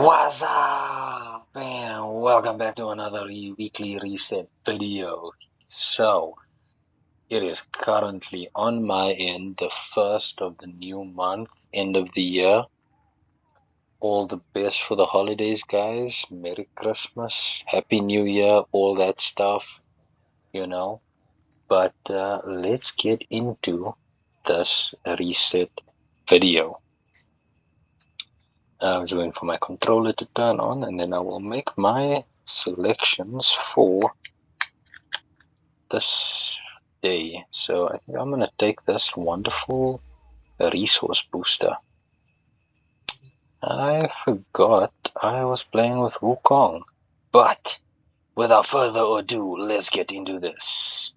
What's up, and welcome back to another weekly reset video. So, it is currently on my end, the first of the new month, end of the year. All the best for the holidays, guys. Merry Christmas, Happy New Year, all that stuff, you know. But let's get into this reset video. I'm just waiting for my controller to turn on, and then I will make my selections for this day. So I think I'm going to take this wonderful resource booster. I forgot I was playing with Wukong. But without further ado, let's get into this.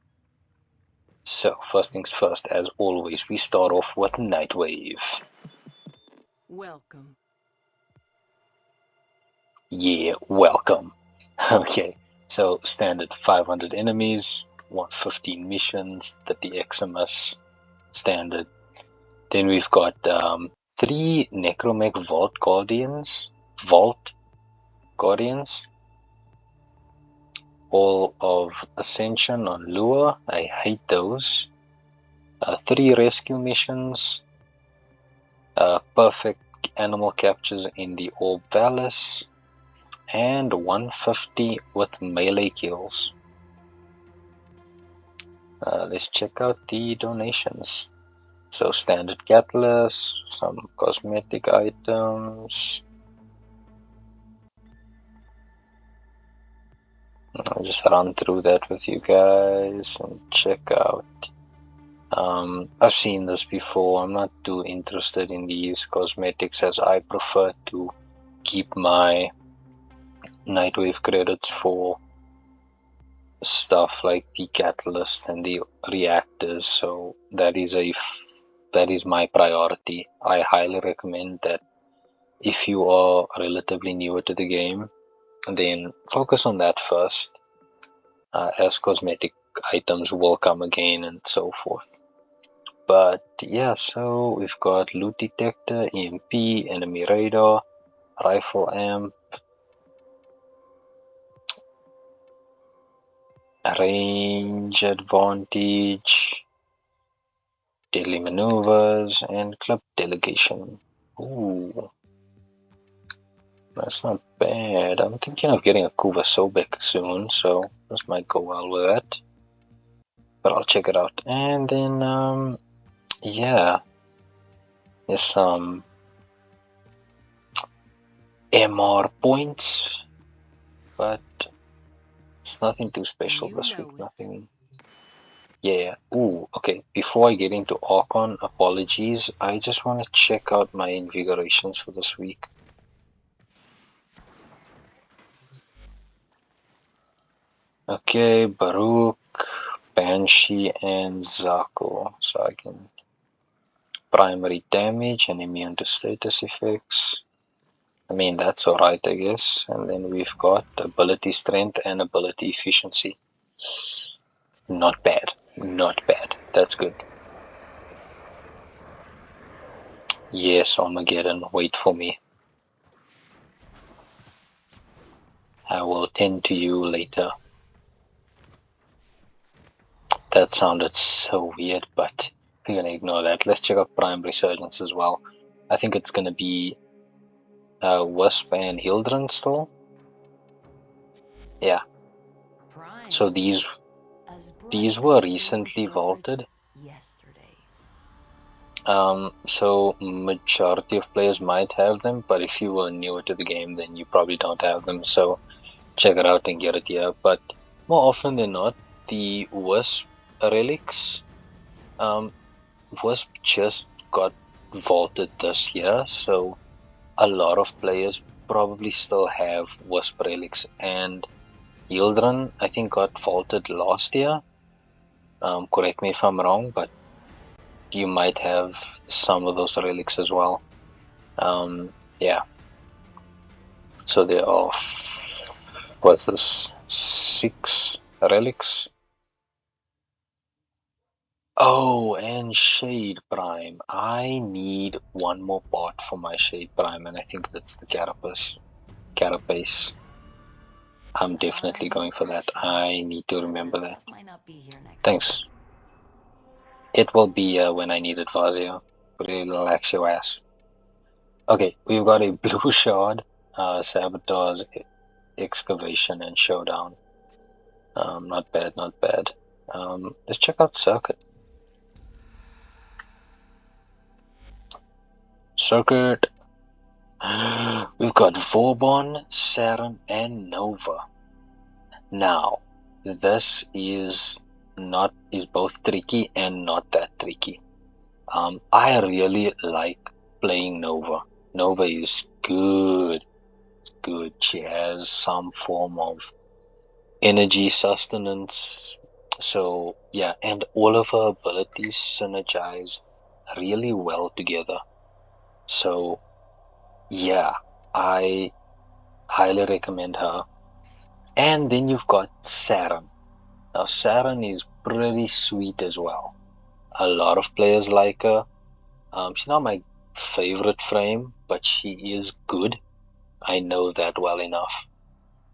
So first things first, as always, we start off with Nightwave. Welcome. Yeah, welcome. Okay, so standard 500 enemies, 115 missions, 30 Eximus, standard. Then we've got 3 Necromech Vault Guardians, all of Ascension on Lure. I hate those. 3 rescue missions, perfect animal captures in the Orb Vallis, and 150 with melee kills. Let's check out the donations. So standard catalyst, some cosmetic items. I'll just run through that with you guys and check out. I've seen this before. I'm not too interested in these cosmetics, as I prefer to keep my Nightwave credits for stuff like the catalyst and the reactors. So that is my priority. I highly recommend that if you are relatively newer to the game, then focus on that first, as cosmetic items will come again and so forth. But yeah, so we've got loot detector, EMP, enemy radar, rifle amp, range advantage, deadly maneuvers, and club delegation. Ooh, that's not bad. I'm thinking of getting a Kuva Sobek soon, so this might go well with that. But I'll check it out. And then, yeah, there's some MR points, but it's nothing too special this week. Nothing. Yeah. Ooh, okay. Before I get into Archon, apologies. I just want to check out my invigorations for this week. Okay, Baruch, Banshee, and Zako. So I can primary damage and immune to status effects. I mean, that's alright, I guess. And then we've got ability strength and ability efficiency. Not bad. Not bad. That's good. Yes, Armageddon, wait for me. I will tend to you later. That sounded so weird, but we're gonna ignore that. Let's check out Prime Resurgence as well. I think it's gonna be Wisp and Hildren still. Yeah. So these were recently vaulted. So majority of players might have them, but if you were newer to the game, then you probably don't have them. So check it out and get it here. But more often than not, the Wisp relics, Wisp just got vaulted this year, so a lot of players probably still have Wisp relics, and Yildren I think got vaulted last year. Correct me if I'm wrong, but you might have some of those relics as well. Yeah. So there are, what's this, 6 relics. Oh, and Shade Prime. I need one more part for my Shade Prime, and I think that's the Carapace. carapace. I'm definitely going for that. I need to remember that. Thanks. It will be when I need it, Vazia. Relax your ass. Okay, we've got a blue shard, sabotage, excavation, and showdown. Not bad, not bad. Let's check out Circuit. Circuit. We've got Vauban, Saturn, and Nova. Now, this is both tricky and not that tricky. I really like playing Nova. Nova is good. Good. She has some form of energy sustenance. So yeah, and all of her abilities synergize really well together. So yeah, I highly recommend her. And then you've got Saturn. Now Saturn is pretty sweet as well. A lot of players like her. She's not my favorite frame, but she is good. I know that well enough.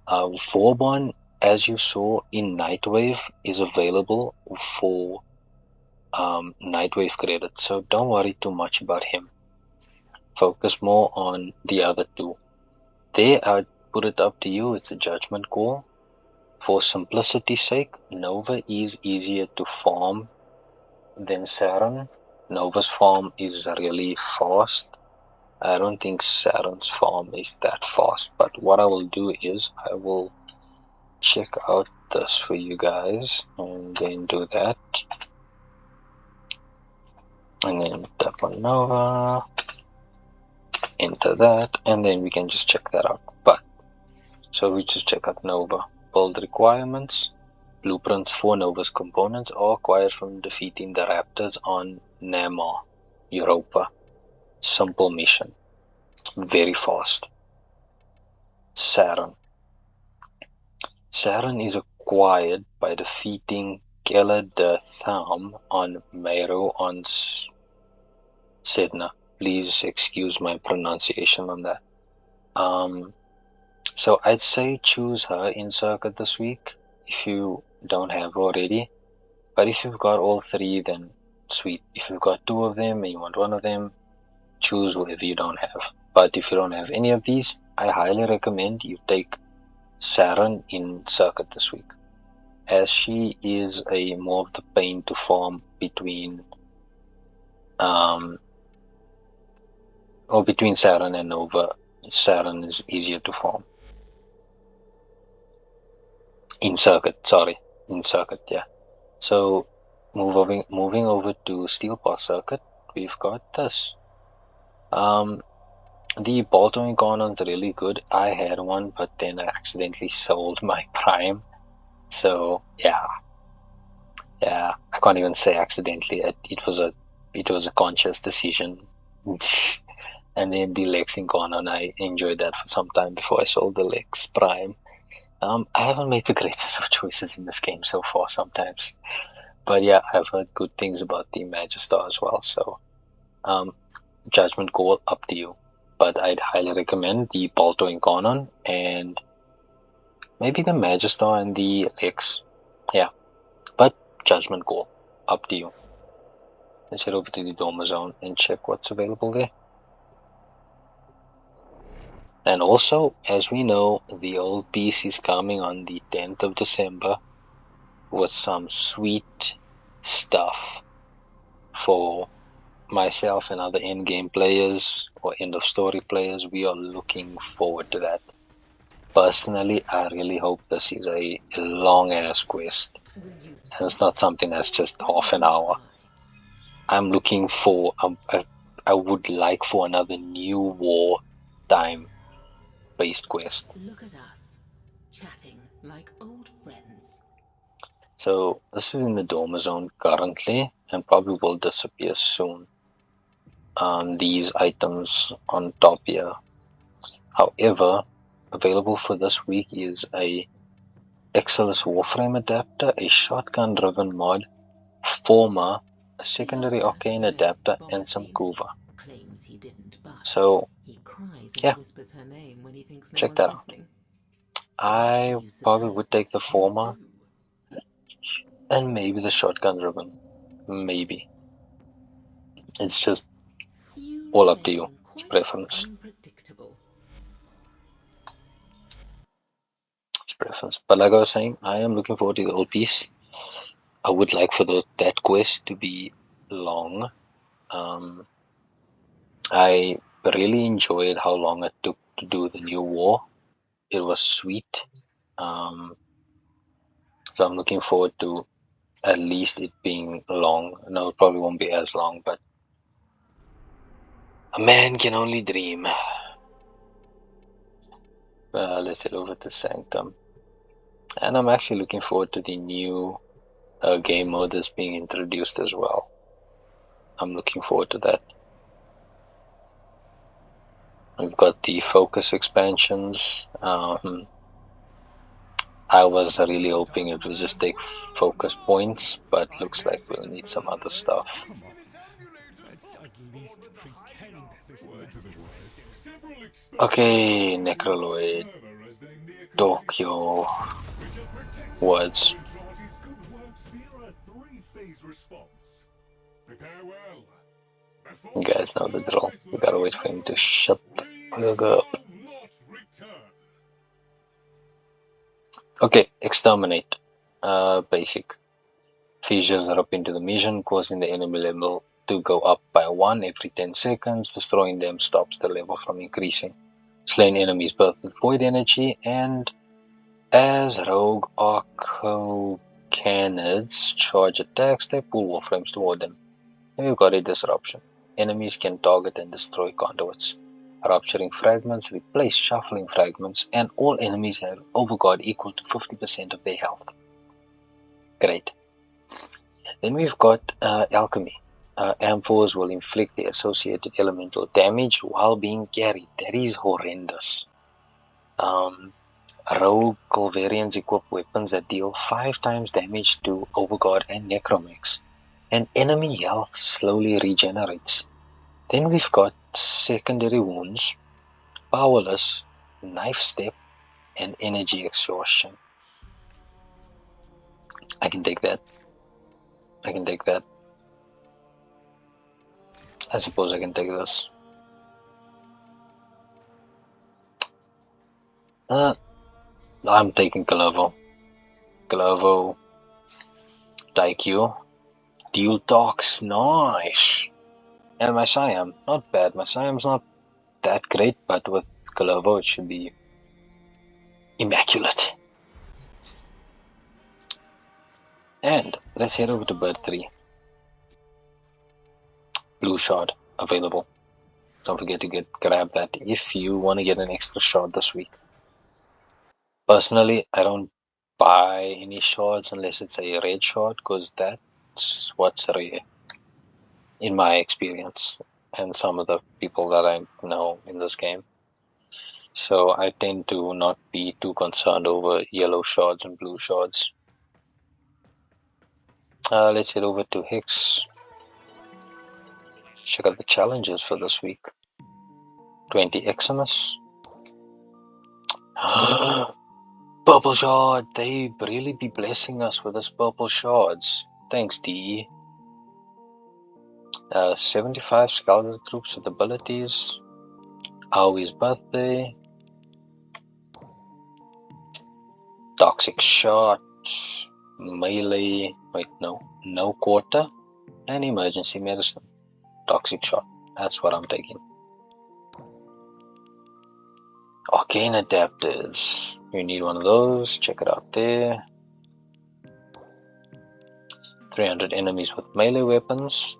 Vauban, as you saw in Nightwave, is available for Nightwave credit, so don't worry too much about him. Focus more on the other two. There, I put it up to you. It's a judgment call. For simplicity's sake, Nova is easier to farm than Saturn. Nova's farm is really fast. I don't think Saturn's farm is that fast, but what I will do is I will check out this for you guys and then do that. And then tap on Nova, enter that, and then we can just check that out. But so we just check out Nova. Build requirements. Blueprints for Nova's components are acquired from defeating the Raptors on Namor, Europa. Simple mission. Very fast. Saturn. Saturn is acquired by defeating Kela de Tham on Meru on Sedna. Please excuse my pronunciation on that. So I'd say choose her in Circuit this week if you don't have already. But if you've got all three, then sweet. If you've got two of them and you want one of them, choose whatever you don't have. But if you don't have any of these, I highly recommend you take Saturn in Circuit this week, as she is a more of the pain to farm between between Saturn and Nova. Saturn is easier to farm in Circuit. Yeah. So moving over to Steel Path Circuit, we've got this. The Boltwing Cannon's really good. I had one, but then I accidentally sold my Prime. So yeah, I can't even say accidentally. It was a conscious decision. And then the Lexing Cannon, I enjoyed that for some time before I sold the Lex Prime. I haven't made the greatest of choices in this game so far sometimes. But yeah, I've heard good things about the Magistar as well. So judgment call, up to you. But I'd highly recommend the Boltwing Cannon and maybe the Magistar and the Lex. Yeah, but judgment call, up to you. Let's head over to the Dormizone and check what's available there. And also, as we know, the old piece is coming on the 10th of December with some sweet stuff for myself and other endgame players or end of story players. We are looking forward to that. Personally, I really hope this is a long ass quest and it's not something that's just half an hour. I'm looking for I would like for another new war time based quest. Look at us, chatting like old friends. So this is in the Dormizone currently and probably will disappear soon. These items on top here. However, available for this week is a Exilus Warframe adapter, a shotgun driven mod, Forma, a secondary arcane adapter, and some Kuva. So always yeah, whispers her name when he thinks no check one's that out. listening. I What do you probably would take the suppose he'll Forma do? and maybe the shotgun ribbon. Maybe. It's just You all up to you. remain It's quite preference. unpredictable. It's preference. But like I was saying, I am looking forward to the old piece. I would like for that quest to be long. I really enjoyed how long it took to do the new war. It was sweet. Um, so I'm looking forward to at least it being long. No, it probably won't be as long, but a man can only dream. Let's head over to Sanctum. And I'm actually looking forward to the new game mode that's being introduced as well. I'm looking forward to that. We've got the focus expansions. I was really hoping it would just take focus points, but looks like we'll need some other stuff. Come on. Let's at least pretend this Okay, Necroloid, Tokyo, words. You guys know the drill. We gotta wait for him to shut the fuck up. Okay, exterminate. Basic. Fissures erupts into the mission, causing the enemy level to go up by 1 every 10 seconds. Destroying them stops the level from increasing. Slain enemies birth with void energy, and as rogue archocanids charge attacks, they pull warframes toward them. We've got a disruption. Enemies can target and destroy conduits. Rupturing fragments replace shuffling fragments, and all enemies have overguard equal to 50% of their health. Great. Then we've got alchemy. Amphors will inflict the associated elemental damage while being carried. That is horrendous. Rogue Culverians equip weapons that deal 5 times damage to Overguard and Necromax, and enemy health slowly regenerates. Then we've got secondary wounds, powerless, knife step, and energy exhaustion. I can take that. I can take that. I suppose I can take this. I'm taking Calavo. Calavo, Daikyu, Deal Talks, nice. And my Siam, not bad. My Siam's not that great, but with Calavo it should be immaculate. And let's head over to bird 3. Blue shard available. Don't forget to grab that if you want to get an extra shard this week. Personally, I don't buy any shards unless it's a red shard, because that's what's rare in my experience and some of the people that I know in this game. So I tend to not be too concerned over yellow shards and blue shards. Let's head over to Hex. Check out the challenges for this week. 20 Eximus. Purple shard. They really be blessing us with this purple shards. Thanks, DE. 75 skeleton troops with abilities. Aui's birthday. Toxic shot. Melee. Wait, no quarter. And emergency medicine. Toxic shot. That's what I'm taking. Arcane adapters. You need one of those. Check it out there. 300 enemies with melee weapons.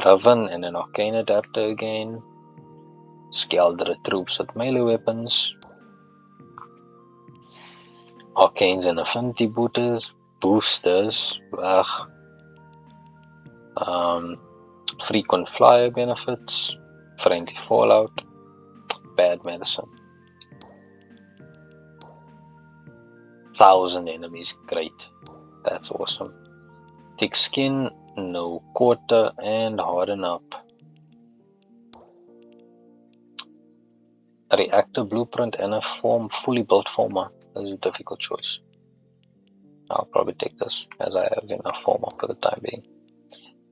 Raven and an arcane adapter again. Skaldra troops with melee weapons. Arcanes and affinity boosters. Frequent flyer benefits. Friendly fallout. Bad medicine. 1,000 enemies. Great. That's awesome. Thick skin. No quarter. And harden up. a reactor blueprint and a fully built Forma. This is a difficult choice. I'll probably take this as I have enough Forma for the time being.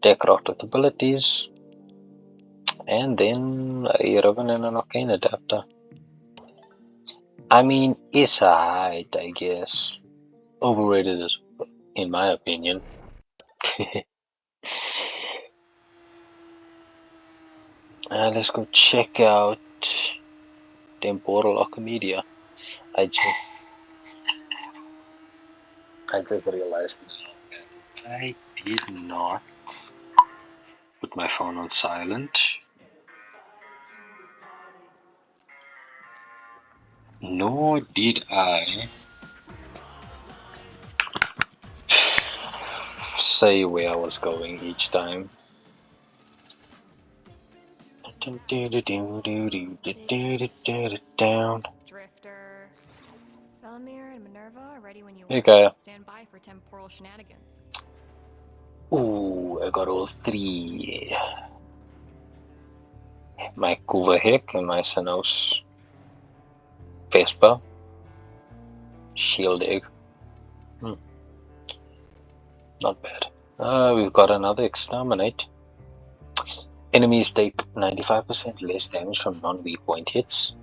Deckcraft with abilities, and then a Riven and an Arcane adapter. I mean, it's alright, I guess. Overrated is, in my opinion. Let's go check out Temporal Archimedia. I just realized now that I did not put my phone on silent. Nor did I say where I was going each time. Down. Drifter. Bellamere and Minerva are ready when you Hey, are. Gaia. Stand by for temporal shenanigans. Ooh, I got all three. My Kuvahek and my Sanos Vespa. Shield egg. Not bad. We've got another exterminate. Enemies take 95% less damage from non-weak point hits.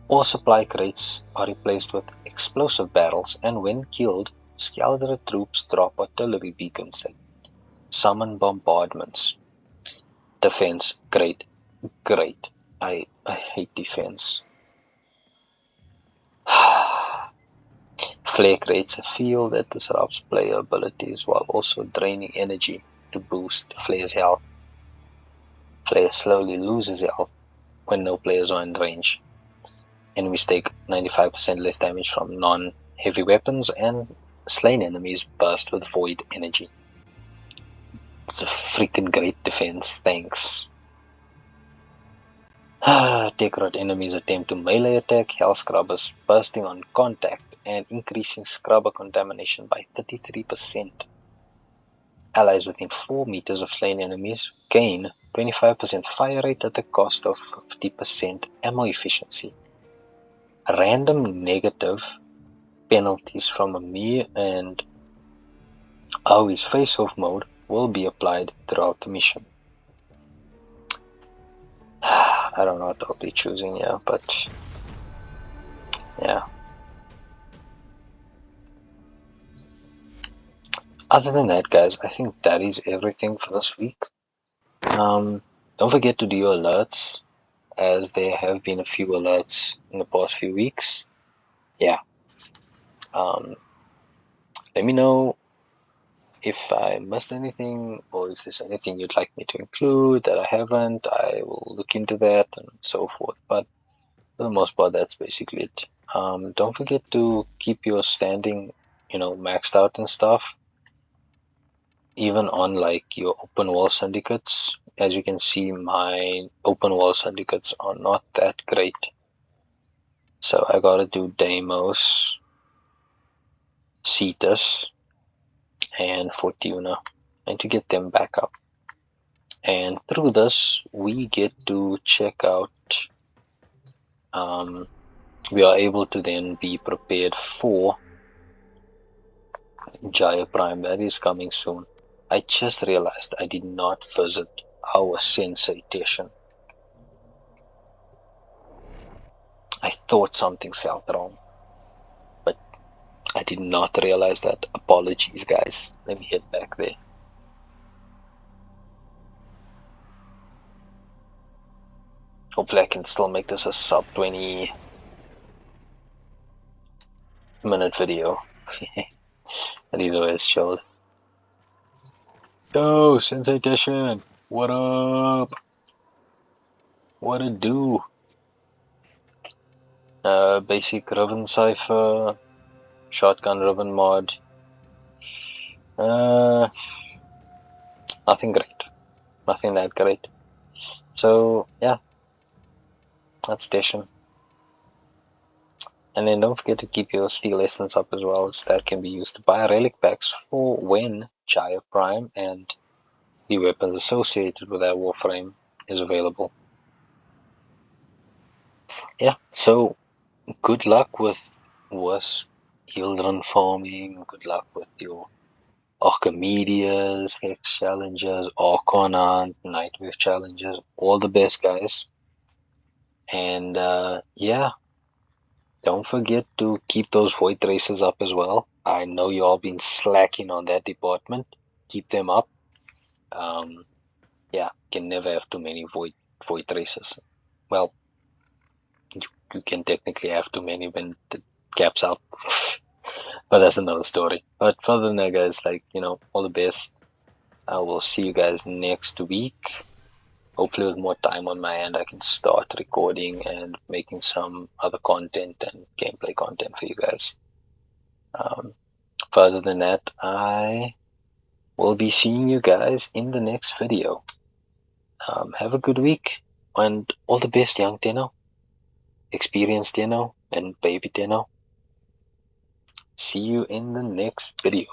All supply crates are replaced with explosive barrels, and when killed, Skaldra troops drop artillery beacons and summon bombardments. Defense, great. I hate defense. Flare creates a field that disrupts player abilities while also draining energy to boost Flare's health. Flare slowly loses health when no players are in range. Enemies take 95% less damage from non-heavy weapons, and slain enemies burst with void energy. It's a freaking great defense, thanks. Decorate enemies attempt to melee attack Hell Scrubbers, bursting on contact and increasing scrubber contamination by 33%. Allies within 4 meters of slain enemies gain 25% fire rate at the cost of 50% ammo efficiency. Random negative penalties from Amir and Aoi's face-off mode will be applied throughout the mission. I don't know what I'll be choosing here, but yeah. Other than that, guys, I think that is everything for this week. Don't forget to do your alerts, as there have been a few alerts in the past few weeks. Yeah. Let me know if I missed anything, or if there's anything you'd like me to include that I haven't. I will look into that and so forth. But for the most part, that's basically it. Don't forget to keep your standing, maxed out and stuff. Even on like your open wall syndicates. As you can see, my open wall syndicates are not that great. So I gotta do Deimos, Cetus, and Fortuna, and to get them back up. And through this, we get to check out, we are able to then be prepared for Jaya Prime. That is coming soon. I just realized I did not visit our sensei Teshin. I thought something felt wrong, but I did not realize that. Apologies, guys. Let me head back there. Hopefully I can still make this a sub 20 minute video. But either way, it's chilled. Yo, Sensei Teshin, what up? What it do? Basic Riven Cipher, Shotgun Riven mod. Nothing great. Nothing that great. So, yeah. That's Teshin. And then don't forget to keep your Steel Essence up as well, as that can be used to buy relic packs for when Jaya Prime and the weapons associated with that Warframe is available. yeah, so good luck with Hildren farming. Good luck with your Archimedias, Hex Challenges, Archon Nightwave Challenges. All the best, guys. And yeah, don't forget to keep those void races up as well. I know you all been slacking on that department. Keep them up. Yeah, can never have too many void races. Well, you can technically have too many when the cap's out. But that's another story. But further than that, guys, like, all the best. I will see you guys next week. Hopefully with more time on my end, I can start recording and making some other content and gameplay content for you guys. Further than that, I will be seeing you guys in the next video. Have a good week, and all the best, young Tenno, experienced Tenno, and baby Tenno. See you in the next video.